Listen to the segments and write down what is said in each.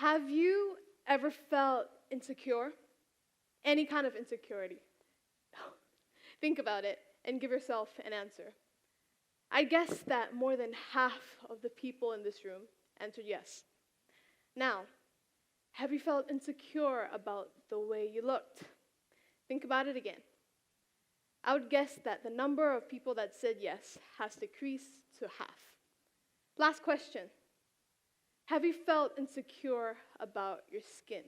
Have you ever felt insecure? Any kind of insecurity? Think about it and give yourself an answer. I guess that more than half of the people in this room answered yes. Now, have you felt insecure about the way you looked? Think about it again. I would guess that the number of people that said yes has decreased to half. Last question. Have you felt insecure about your skin?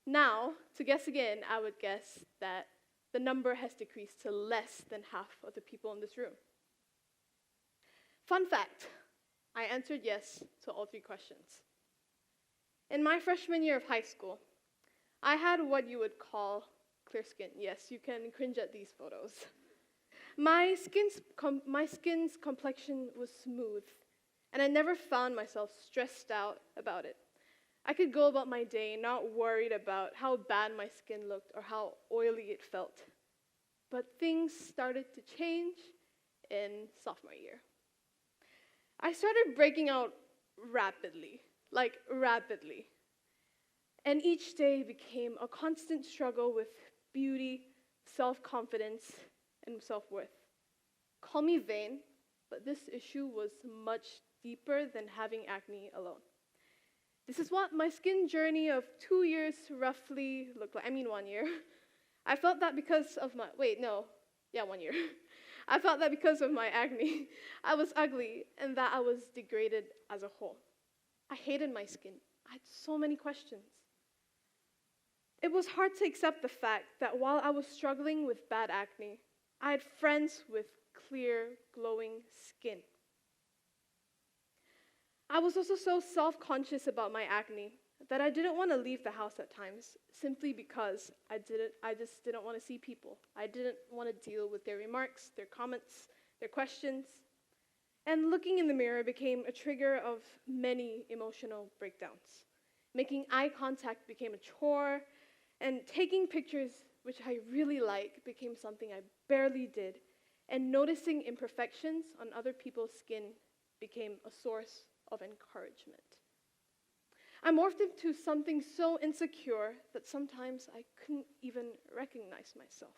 Now, to guess again, I would guess that the number has decreased to less than half of the people in this room. Fun fact, I answered yes to all three questions. In my freshman year of high school, I had what you would call clear skin. Yes, you can cringe at these photos. My skin's complexion was smooth, and I never found myself stressed out about it. I could go about my day not worried about how bad my skin looked or how oily it felt. But things started to change in sophomore year. I started breaking out rapidly. And each day became a constant struggle with beauty, self-confidence, and self-worth. Call me vain, but this issue was much deeper than having acne alone. This is what my skin journey of 2 years roughly looked like. 1 year. I felt that because of my, 1 year. I felt that because of my acne, I was ugly and that I was degraded as a whole. I hated my skin. I had so many questions. It was hard to accept the fact that while I was struggling with bad acne, I had friends with clear, glowing skin. I was also so self-conscious about my acne that I didn't want to leave the house at times simply because I just didn't want to see people. I didn't want to deal with their remarks, their comments, their questions. And looking in the mirror became a trigger of many emotional breakdowns. Making eye contact became a chore, and taking pictures, which I really like, became something I barely did. And noticing imperfections on other people's skin became a source of encouragement. I morphed into something so insecure that sometimes I couldn't even recognize myself.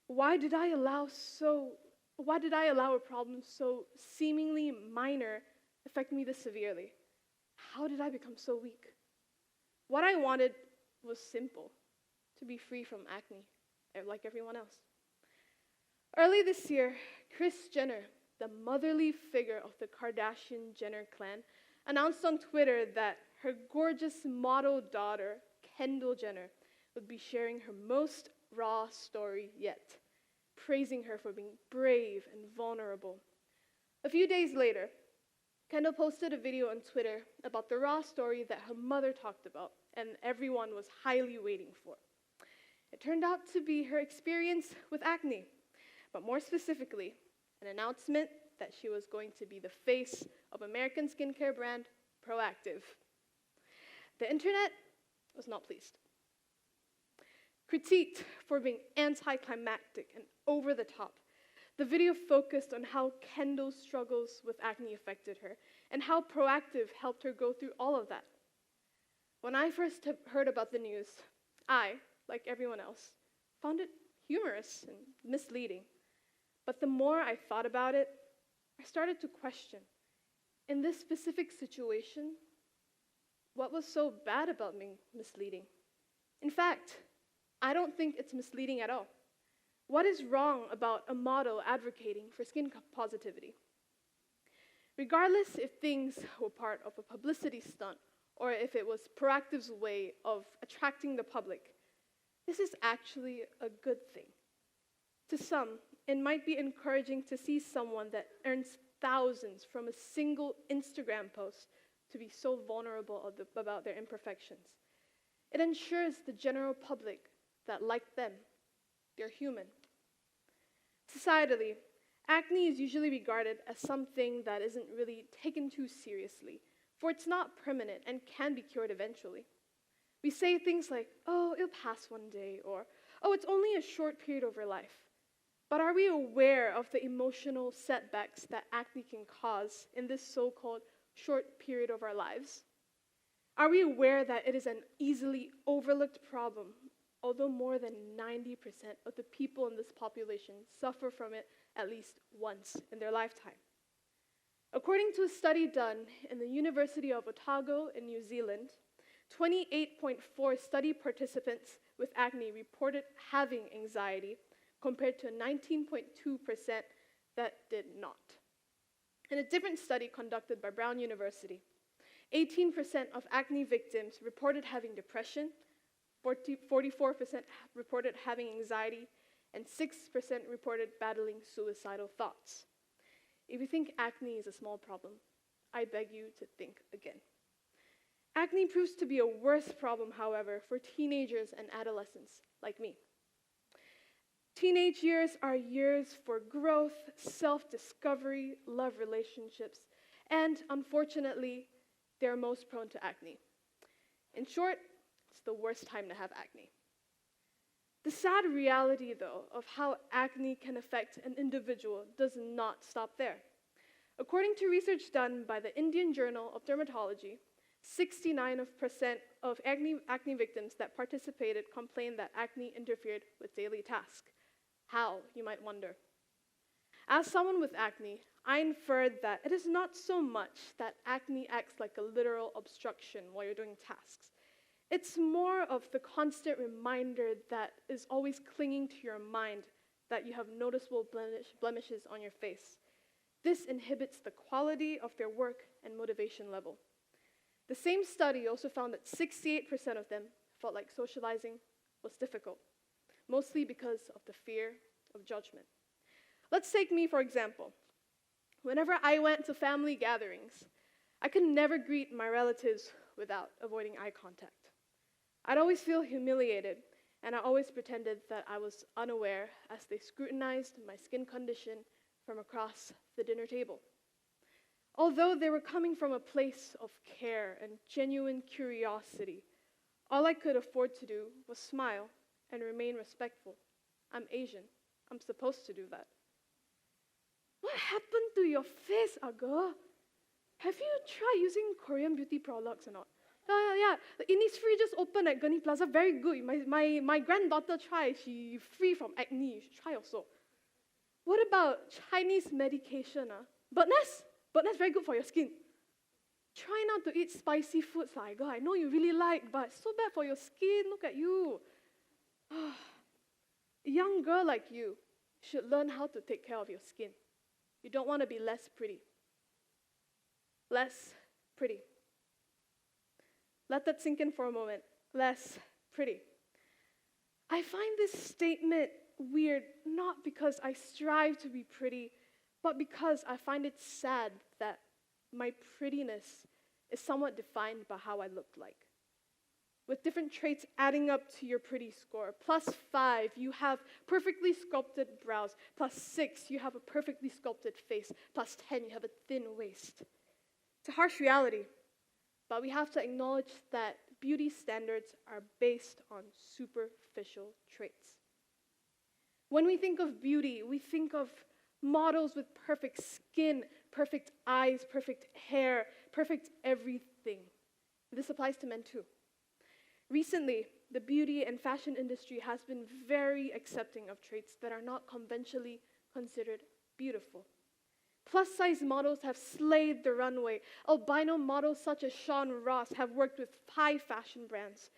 Why did I allow a problem so seemingly minor affect me this severely? How did I become so weak? What I wanted was simple, to be free from acne, like everyone else. Early this year, Kris Jenner, the motherly figure of the Kardashian-Jenner clan, announced on Twitter that her gorgeous model daughter, Kendall Jenner, would be sharing her most raw story yet, praising her for being brave and vulnerable. A few days later, Kendall posted a video on Twitter about the raw story that her mother talked about and everyone was highly waiting for. It turned out to be her experience with acne, but more specifically, an announcement that she was going to be the face of American skincare brand Proactive. The internet was not pleased. Critiqued for being anticlimactic and over the top, the video focused on how Kendall's struggles with acne affected her and how Proactive helped her go through all of that. When I first heard about the news, I, like everyone else, found it humorous and misleading. But the more I thought about it, I started to question, in this specific situation, what was so bad about being misleading? In fact, I don't think it's misleading at all. What is wrong about a model advocating for skin positivity? Regardless if things were part of a publicity stunt or if it was Proactive's way of attracting the public, this is actually a good thing. To some, it might be encouraging to see someone that earns thousands from a single Instagram post to be so vulnerable about their imperfections. It ensures the general public that, like them, they're human. Societally, acne is usually regarded as something that isn't really taken too seriously, for it's not permanent and can be cured eventually. We say things like, oh, it'll pass one day, or, oh, it's only a short period of your life. But are we aware of the emotional setbacks that acne can cause in this so-called short period of our lives? Are we aware that it is an easily overlooked problem, although more than 90% of the people in this population suffer from it at least once in their lifetime? According to a study done in the University of Otago in New Zealand, 28.4 study participants with acne reported having anxiety, compared to 19.2% that did not. In a different study conducted by Brown University, 18% of acne victims reported having depression, 44% reported having anxiety, and 6% reported battling suicidal thoughts. If you think acne is a small problem, I beg you to think again. Acne proves to be a worse problem, however, for teenagers and adolescents like me. Teenage years are years for growth, self-discovery, love relationships, and unfortunately, they're most prone to acne. In short, it's the worst time to have acne. The sad reality, though, of how acne can affect an individual does not stop there. According to research done by the Indian Journal of Dermatology, 69% of acne victims that participated complained that acne interfered with daily tasks. How, you might wonder? As someone with acne, I inferred that it is not so much that acne acts like a literal obstruction while you're doing tasks. It's more of the constant reminder that is always clinging to your mind that you have noticeable blemishes on your face. This inhibits the quality of their work and motivation level. The same study also found that 68% of them felt like socializing was difficult, mostly because of the fear of judgment. Let's take me, for example. Whenever I went to family gatherings, I could never greet my relatives without avoiding eye contact. I'd always feel humiliated, and I always pretended that I was unaware as they scrutinized my skin condition from across the dinner table. Although they were coming from a place of care and genuine curiosity, all I could afford to do was smile and remain respectful. I'm Asian. I'm supposed to do that. What happened to your face, Aga? Have you tried using Korean beauty products or not? Yeah. The Innisfree just opened at Gurney Plaza. Very good. My granddaughter tried. She's free from acne. You should try also. What about Chinese medication? Birdnest? Birdnest very good for your skin. Try not to eat spicy foods, Aga. I know you really like, but it's so bad for your skin. Look at you. A young girl like you should learn how to take care of your skin. You don't want to be less pretty. Less pretty. Let that sink in for a moment. Less pretty. I find this statement weird, not because I strive to be pretty, but because I find it sad that my prettiness is somewhat defined by how I look like. With different traits adding up to your pretty score. +5, you have perfectly sculpted brows. +6, you have a perfectly sculpted face. +10, you have a thin waist. It's a harsh reality, but we have to acknowledge that beauty standards are based on superficial traits. When we think of beauty, we think of models with perfect skin, perfect eyes, perfect hair, perfect everything. This applies to men too. Recently, the beauty and fashion industry has been very accepting of traits that are not conventionally considered beautiful. Plus-size models have slayed the runway. Albino models such as Sean Ross have worked with 5 fashion brands.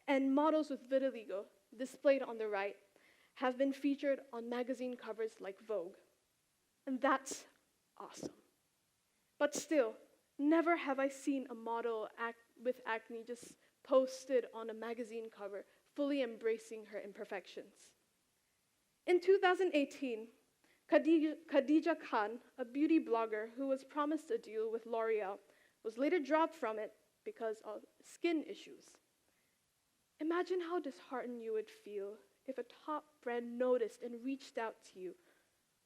And models with vitiligo, displayed on the right, have been featured on magazine covers like Vogue. And that's awesome. But still, never have I seen a model with acne just posted on a magazine cover, fully embracing her imperfections. In 2018, Khadija Khan, a beauty blogger who was promised a deal with L'Oreal, was later dropped from it because of skin issues. Imagine how disheartened you would feel if a top brand noticed and reached out to you,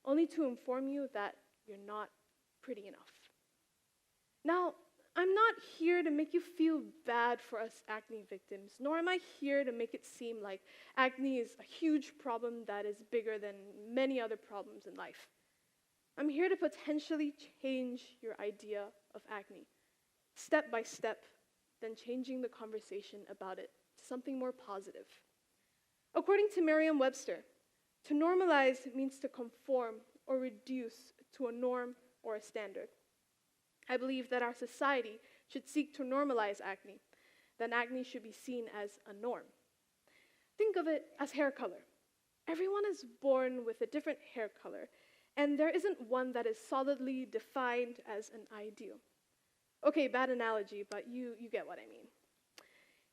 only to inform you that you're not pretty enough. Now, I'm not here to make you feel bad for us acne victims, nor am I here to make it seem like acne is a huge problem that is bigger than many other problems in life. I'm here to potentially change your idea of acne, step by step, than changing the conversation about it to something more positive. According to Merriam-Webster, to normalize means to conform or reduce to a norm or a standard. I believe that our society should seek to normalize acne, then acne should be seen as a norm. Think of it as hair color. Everyone is born with a different hair color, and there isn't one that is solidly defined as an ideal. Okay, bad analogy, but you get what I mean.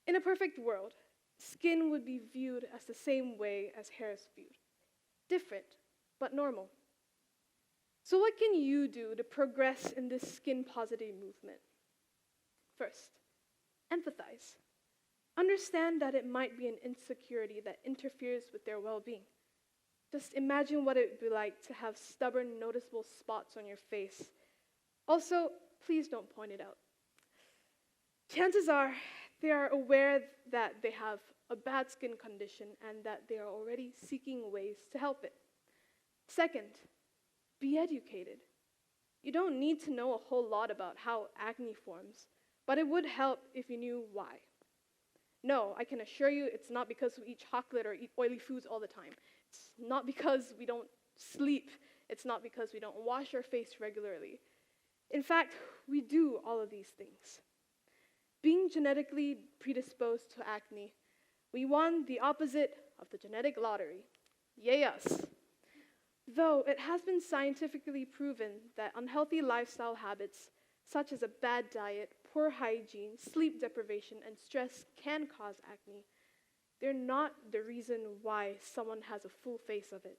In a perfect world, skin would be viewed as the same way as hair is viewed. Different, but normal. So what can you do to progress in this skin positive movement? First, empathize. Understand that it might be an insecurity that interferes with their well-being. Just imagine what it would be like to have stubborn, noticeable spots on your face. Also, please don't point it out. Chances are they are aware that they have a bad skin condition and that they are already seeking ways to help it. Second, be educated. You don't need to know a whole lot about how acne forms, but it would help if you knew why. No, I can assure you it's not because we eat chocolate or eat oily foods all the time. It's not because we don't sleep. It's not because we don't wash our face regularly. In fact, we do all of these things. Being genetically predisposed to acne, we won the opposite of the genetic lottery. Yay us. Though it has been scientifically proven that unhealthy lifestyle habits, such as a bad diet, poor hygiene, sleep deprivation, and stress can cause acne, they're not the reason why someone has a full face of it.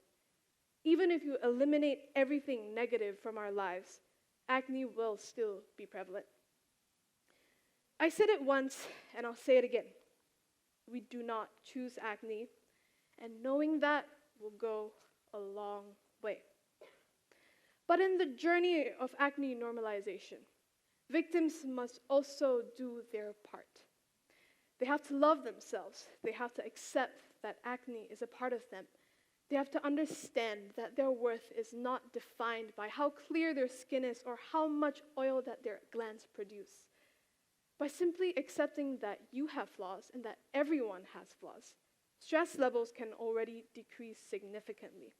Even if you eliminate everything negative from our lives, acne will still be prevalent. I said it once, and I'll say it again. We do not choose acne, and knowing that will go a long way. But in the journey of acne normalization, victims must also do their part. They have to love themselves. They have to accept that acne is a part of them. They have to understand that their worth is not defined by how clear their skin is or how much oil that their glands produce. By simply accepting that you have flaws and that everyone has flaws, stress levels can already decrease significantly.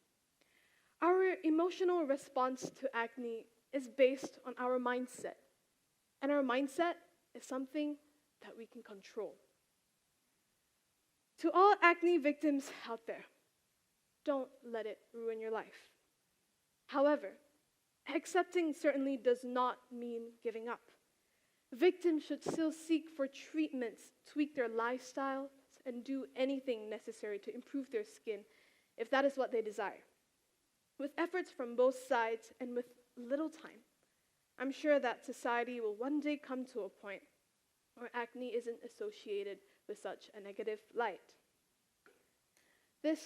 Our emotional response to acne is based on our mindset, and our mindset is something that we can control. To all acne victims out there, don't let it ruin your life. However, accepting certainly does not mean giving up. Victims should still seek for treatments, tweak their lifestyles, and do anything necessary to improve their skin if that is what they desire. With efforts from both sides and with little time, I'm sure that society will one day come to a point where acne isn't associated with such a negative light. This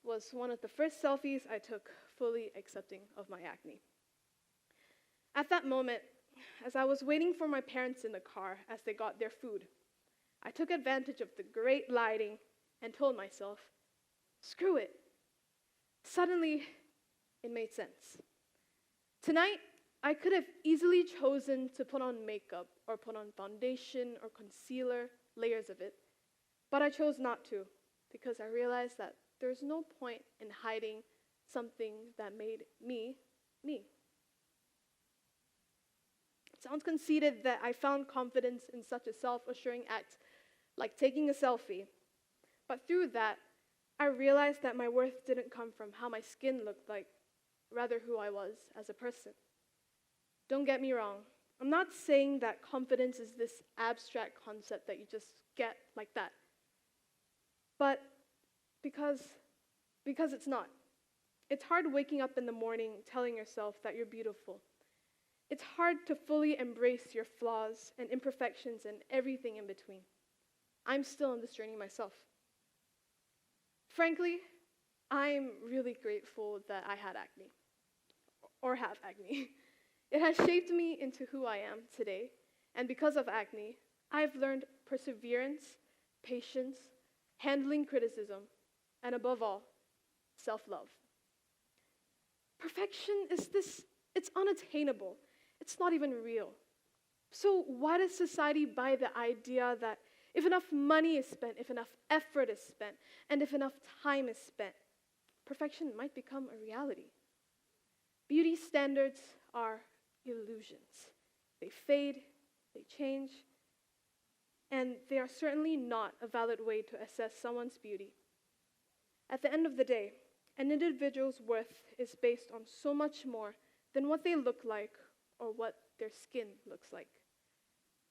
was one of the first selfies I took fully accepting of my acne. At that moment, as I was waiting for my parents in the car as they got their food, I took advantage of the great lighting and told myself, screw it. Suddenly, it made sense. Tonight, I could have easily chosen to put on makeup or put on foundation or concealer, layers of it, but I chose not to because I realized that there's no point in hiding something that made me, me. It sounds conceited that I found confidence in such a self-assuring act like taking a selfie, but through that, I realized that my worth didn't come from how my skin looked like, rather who I was as a person. Don't get me wrong, I'm not saying that confidence is this abstract concept that you just get like that, but because it's not. It's hard waking up in the morning telling yourself that you're beautiful. It's hard to fully embrace your flaws and imperfections and everything in between. I'm still on this journey myself. Frankly, I'm really grateful that I had acne, or have acne. It has shaped me into who I am today, and because of acne, I've learned perseverance, patience, handling criticism, and above all, self-love. Perfection is it's unattainable. It's not even real. So why does society buy the idea that if enough money is spent, if enough effort is spent, and if enough time is spent, perfection might become a reality? Beauty standards are illusions. They fade, they change, and they are certainly not a valid way to assess someone's beauty. At the end of the day, an individual's worth is based on so much more than what they look like or what their skin looks like.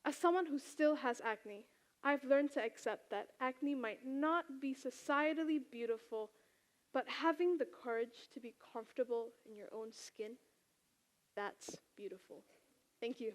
As someone who still has acne, I've learned to accept that acne might not be societally beautiful, but having the courage to be comfortable in your own skin, that's beautiful. Thank you.